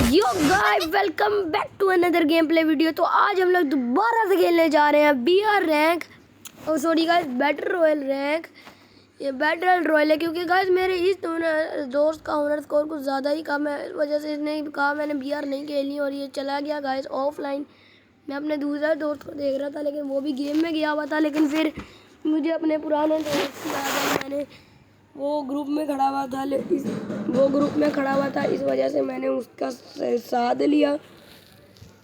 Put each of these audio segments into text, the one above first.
Yo guys welcome back to another game play video. तो आज हम लोग दोबारा से खेलने जा रहे हैं बीआर रैंक और sorry guys battle royal rank. ये बैटल रॉयल है क्योंकि गाइस मेरे इस दोस्त का ऑनर स्कोर कुछ ज़्यादा ही कम है, इस वजह से इसने कहा मैंने बीआर नहीं खेलनी और ये चला गया गाइस ऑफलाइन। मैं अपने दूसरे दोस्त को देख रहा था लेकिन वो भी गेम में गया हुआ था, लेकिन फिर मुझे अपने पुराने दोस्त की याद आई। मैंने वो ग्रुप में खड़ा हुआ था, इस वजह से मैंने उसका साथ लिया,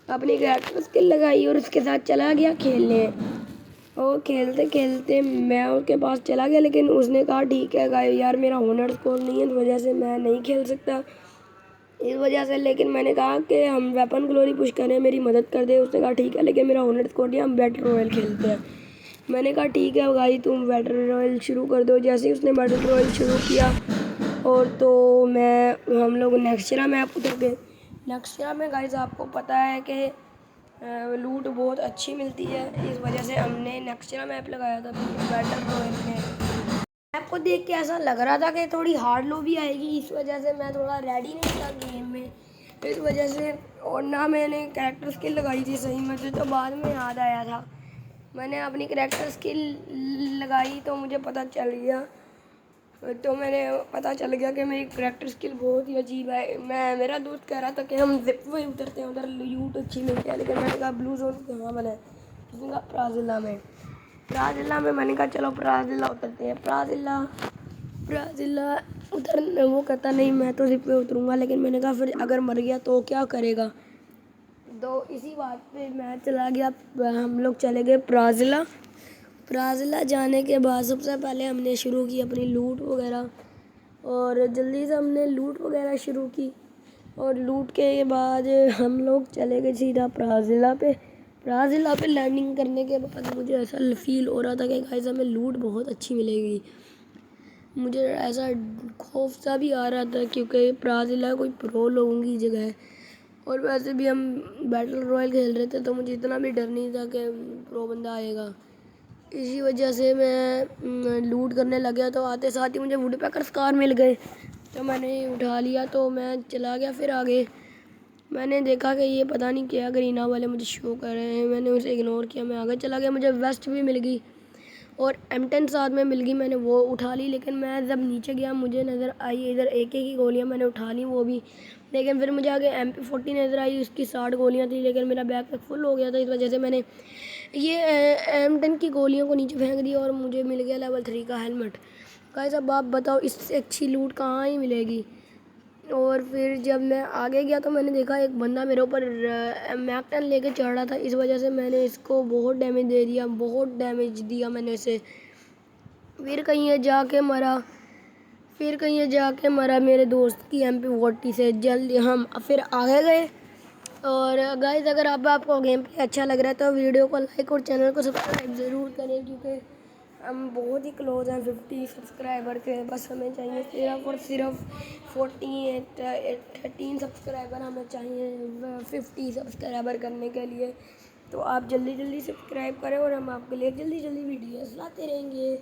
अपनी कैरेक्टर स्किल लगाई और उसके साथ चला गया खेलने। और खेलते खेलते मैं उसके पास चला गया, लेकिन उसने कहा ठीक है गाइस यार मेरा ऑनर स्कोर नहीं है, इस वजह से मैं नहीं खेल सकता इस वजह से। लेकिन मैंने कहा कि हम वेपन ग्लोरी पुश करें, मेरी मदद कर दे। उसने कहा ठीक है लेकिन मेरा ऑनर स्कोर नहीं है, हम बैटल रॉयल खेलते हैं। मैंने कहा ठीक है भाई तुम बैटल रॉयल शुरू कर दो। जैसे ही उसने बैटल रॉयल शुरू किया और तो हम लोग नेक्स्ट्रा मैप उतर गए। नेक्स्ट्रा में गाइस आपको पता है कि लूट बहुत अच्छी मिलती है, इस वजह से हमने नेक्स्ट्रा मैप लगाया था बैटल रॉयल में। मैप को देख के ऐसा लग रहा था कि थोड़ी हार्ड लॉबी आएगी, इस वजह से मैं थोड़ा रेडी नहीं था गेम में, इस वजह से। और ना मैंने कैरेक्टर स्किल लगाई थी सही, मुझे तो बाद में याद आया था मैंने अपनी करैक्टर स्किल लगाई तो मुझे पता चल गया कि मेरी करैक्टर स्किल बहुत ही अजीब है। मेरा दोस्त कह रहा था कि हम जिप में उतरते हैं, उधर लूट अच्छी मिलती है, लेकिन मैंने कहा ब्लू जोन कहाँ बना है, उसने कहा प्राजिला में। मैंने कहा चलो प्राजिला उतरते हैं। प्राजिला उतर वो कहता नहीं मैं तो जिप में उतरूँगा, लेकिन मैंने कहा फिर अगर मर गया तो क्या करेगा, तो इसी बात पे मैं चला गया। हम लोग चले गए प्राजिला जाने के बाद सबसे पहले हमने शुरू की अपनी लूट वगैरह, और जल्दी से हमने लूट वगैरह शुरू की। और लूट के बाद हम लोग चले गए सीधा प्राजिला पे लैंडिंग करने के बाद मुझे ऐसा फील हो रहा था कि गाइस हमें लूट बहुत अच्छी मिलेगी। मुझे ऐसा खौफ सा भी आ रहा था क्योंकि प्राजिला कोई प्रो लोगों की जगह है, और वैसे भी हम बैटल रॉयल खेल रहे थे तो मुझे इतना भी डर नहीं था कि प्रो बंदा आएगा। इसी वजह से मैं लूट करने लग गया, तो आते साथ ही मुझे वुड पैकर कार मिल गए तो मैंने उठा लिया, तो मैं चला गया। फिर आगे मैंने देखा कि ये पता नहीं क्या गरीना वाले मुझे शो कर रहे हैं, मैंने उसे इग्नोर किया, मैं आगे चला गया। मुझे वेस्ट भी मिल गई और M10 साथ में मिल गई, मैंने वो उठा ली। लेकिन मैं जब नीचे गया मुझे नज़र आई इधर AK की गोलियां, मैंने उठा ली वो भी, लेकिन फिर मुझे आगे MP40 नज़र आई, उसकी 60 गोलियां थी, लेकिन मेरा बैकपैक फुल हो गया था, इस वजह से मैंने ये M10 की गोलियों को नीचे फेंक दिया और मुझे मिल गया लेवल 3 का हेलमेट। गाइस अब आप बताओ इससे अच्छी लूट कहाँ ही मिलेगी। और फिर जब मैं आगे गया तो मैंने देखा एक बंदा मेरे ऊपर मैक-10 लेके चढ़ रहा था, इस वजह से मैंने इसको बहुत डैमेज दिया मैंने इसे। फिर कहीं ये जाके मरा मेरे दोस्त की MP40 से। जल्दी हम फिर आगे गए। और गाइस अगर आपको गेम प्ले अच्छा लग रहा है तो वीडियो को लाइक और चैनल को सब्सक्राइब ज़रूर करें, क्योंकि हम बहुत ही क्लोज हैं 50 सब्सक्राइबर के। बस हमें चाहिए सिर्फ और सिर्फ 13 सब्सक्राइबर हमें चाहिए 50 सब्सक्राइबर करने के लिए। तो आप जल्दी सब्सक्राइब करें और हम आपके लिए जल्दी वीडियोस लाते रहेंगे।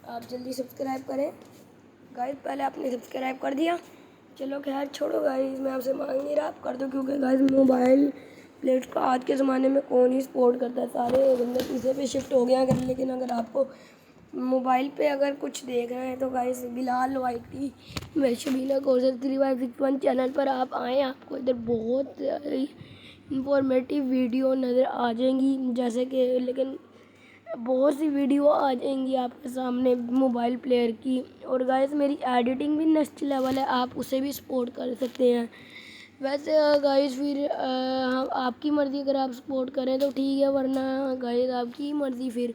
आप जल्दी सब्सक्राइब करें गाइस। पहले आपने सब्सक्राइब कर दिया, चलो खैर छोड़ो गाइस, मैं आपसे मांग नहीं रहा, आप कर दो, क्योंकि गाइस मोबाइल प्लेट का आज के ज़माने में कौन ही सपोर्ट करता है, सारे बंदे पीछे पे शिफ्ट हो गए अगर। लेकिन अगर आपको मोबाइल पे अगर कुछ देख रहे हैं तो गाइस बिलाल YT मैं शबीना कौसर 3561 चैनल पर आप आएँ, आपको इधर बहुत इंफॉर्मेटिव वीडियो नज़र आ जाएंगी, जैसे कि लेकिन बहुत सी वीडियो आ जाएंगी आपके सामने मोबाइल प्लेयर की। और गाइस मेरी एडिटिंग भी नेक्स्ट लेवल है, आप उसे भी सपोर्ट कर सकते हैं। वैसे गाइस फिर आपकी मर्ज़ी, अगर आप सपोर्ट करें तो ठीक है, वरना गाइस आपकी मर्ज़ी। फिर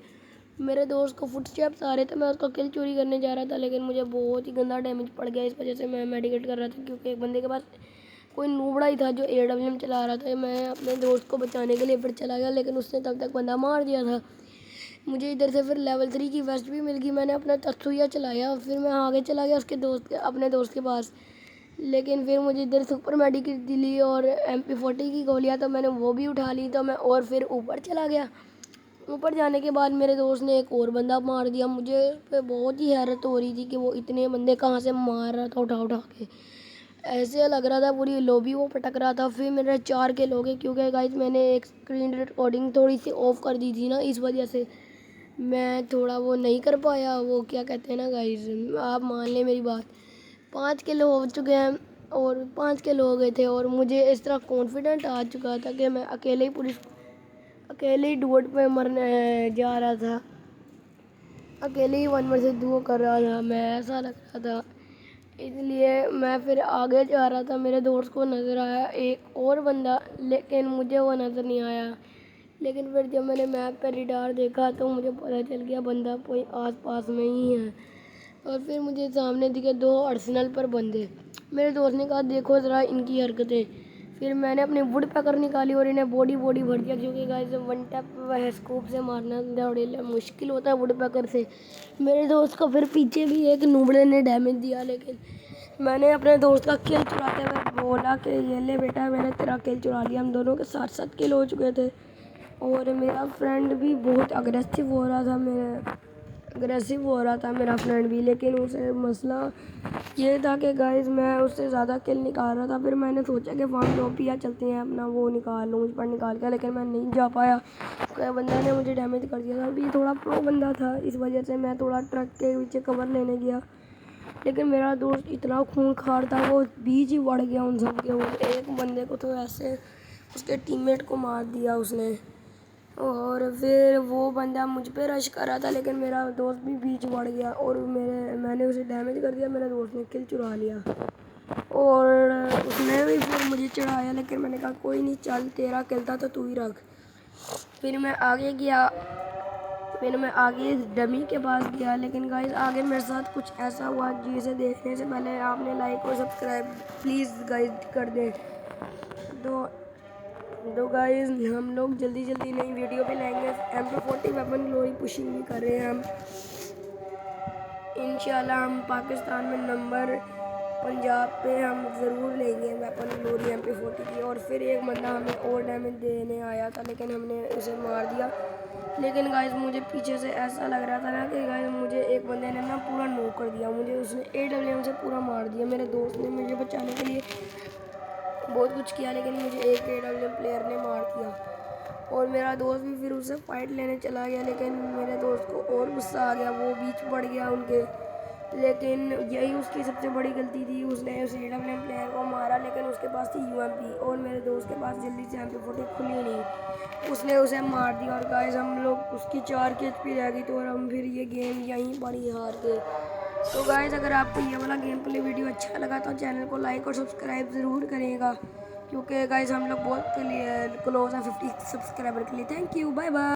मेरे दोस्त को फुटस्टेप्स आ रहे थे, मैं उसका किल चोरी करने जा रहा था, लेकिन मुझे बहुत ही गंदा डैमेज पड़ गया, इस वजह से मैं मेडिकेट कर रहा था, क्योंकि एक बंदे के पास कोई नूबड़ा ही था जो AWM चला रहा था। मैं अपने दोस्त को बचाने के लिए फिर चला गया, लेकिन उसने तब तक बंदा मार दिया था। मुझे इधर से फिर लेवल 3 की वेस्ट भी मिल गई, मैंने अपना तत्सुया चलाया, फिर मैं आगे चला गया अपने दोस्त के पास। लेकिन फिर मुझे इधर सुपर मेडिकेट दिली और MP40 की गोलियाँ तो मैंने वो भी उठा ली, तो मैं और फिर ऊपर चला गया। ऊपर जाने के बाद मेरे दोस्त ने एक और बंदा मार दिया, मुझे पे बहुत ही हैरत हो रही थी कि वो इतने बंदे कहाँ से मार रहा था उठा के। ऐसे लग रहा था पूरी लॉबी वो पटक रहा था। फिर मेरे 4 किल हो गए क्योंकि गाइस मैंने एक स्क्रीन रिकॉर्डिंग थोड़ी सी ऑफ कर दी थी ना, इस वजह से मैं थोड़ा वो नहीं कर पाया। वो क्या कहते हैं ना गाइस, आप मान लें मेरी बात। 5 किलो हो चुके हैं और 5 किलो हो गए थे और मुझे इस तरह कॉन्फिडेंट आ चुका था कि मैं अकेले ही डुअट पे मरने जा रहा था, अकेले ही 1 वर्सेस 2 कर रहा था मैं, ऐसा लग रहा था। इसलिए मैं फिर आगे जा रहा था, मेरे दोस्त को नज़र आया एक और बंदा, लेकिन मुझे वो नज़र नहीं आया। लेकिन फिर जब मैंने मैप पर रिडार देखा तो मुझे पता चल गया बंदा कोई आस पास में ही है। और फिर मुझे सामने दिखे 2 अर्सेनल पर बंदे। मेरे दोस्त ने कहा देखो ज़रा इनकी हरकतें। फिर मैंने अपनी वुड पैकर निकाली और इन्हें बॉडी भर दिया, क्योंकि गाइस वन टैप वह स्कोप से मारना थोड़ी मुश्किल होता है वुड पैकर से। मेरे दोस्त को फिर पीछे भी एक नूबड़े ने डैमेज दिया, लेकिन मैंने अपने दोस्त का किल चुराते हुए बोला कि ये ले बेटा मैंने तेरा किल चुरा लिया। हम दोनों के साथ साथ किल हो चुके थे और मेरा फ्रेंड भी बहुत अग्रेसिव हो रहा था मेरा फ्रेंड भी। लेकिन उसे मसला ये था कि गाइस मैं उससे ज़्यादा किल निकाल रहा था। फिर मैंने सोचा कि फार्म टॉपिया चलते हैं, अपना वो निकाल लूँ पर निकाल के, लेकिन मैं नहीं जा पाया क्योंकि बंदा ने मुझे डैमेज कर दिया था। अभी थोड़ा प्रो बंदा था, इस वजह से मैं थोड़ा ट्रक के पीछे कवर लेने गया, लेकिन मेरा दोस्त इतना खूंखार था वो बीच ही बढ़ गया उन सब के। वो एक बंदे को तो ऐसे उसके टीममेट को मार दिया उसने, और फिर वो बंदा मुझ पे रश कर रहा था, लेकिन मेरा दोस्त भी बीच बढ़ गया और मैंने उसे डैमेज कर दिया। मेरे दोस्त ने किल चुरा लिया और उसने भी फिर मुझे चढ़ाया, लेकिन मैंने कहा कोई नहीं चल तेरा किल था तो तू ही रख। फिर मैं आगे गया, फिर मैं आगे डमी के पास गया, लेकिन गाइस आगे मेरे साथ कुछ ऐसा हुआ जिसे देखने से पहले आपने लाइक और सब्सक्राइब प्लीज़ गाइस कर दें। तो गाइस हम लोग जल्दी नई वीडियो पे लाएंगे। MP40 वेपन ग्लोरी पुशिंग भी कर रहे हैं हम, इंशाल्लाह। हम पाकिस्तान में नंबर पंजाब पे हम ज़रूर लेंगे वेपन ग्लोरी MP40 की। और फिर एक बंदा हमें और डैमेज देने आया था, लेकिन हमने उसे मार दिया। लेकिन गाइस मुझे पीछे से ऐसा लग रहा था ना कि गाइस मुझे एक बंदे ने ना पूरा नॉक कर दिया, मुझे उसने AWM से पूरा मार दिया। मेरे दोस्त ने मुझे बचाने के लिए बहुत कुछ किया, लेकिन मुझे एक AWM प्लेयर ने मार दिया और मेरा दोस्त भी फिर उससे फाइट लेने चला गया। लेकिन मेरे दोस्त को और गुस्सा आ गया, वो बीच पड़ गया उनके। लेकिन यही उसकी सबसे बड़ी गलती थी, उसने उस AWM प्लेयर को मारा, लेकिन उसके पास थी UMP और मेरे दोस्त के पास जल्दी से MP40 खुली नहीं, उसने उसे मार दिया। और गाइस हम लोग उसकी 4 की HP रह गई तो और हम फिर ये गेम यहीं पर ही हार गए। तो गाइस अगर आपको ये वाला गेम प्ले वीडियो अच्छा लगा तो चैनल को लाइक और सब्सक्राइब ज़रूर करेगा, क्योंकि गाइस हम लोग बहुत क्लोज हैं 50 सब्सक्राइबर के लिए। Thank you, bye bye.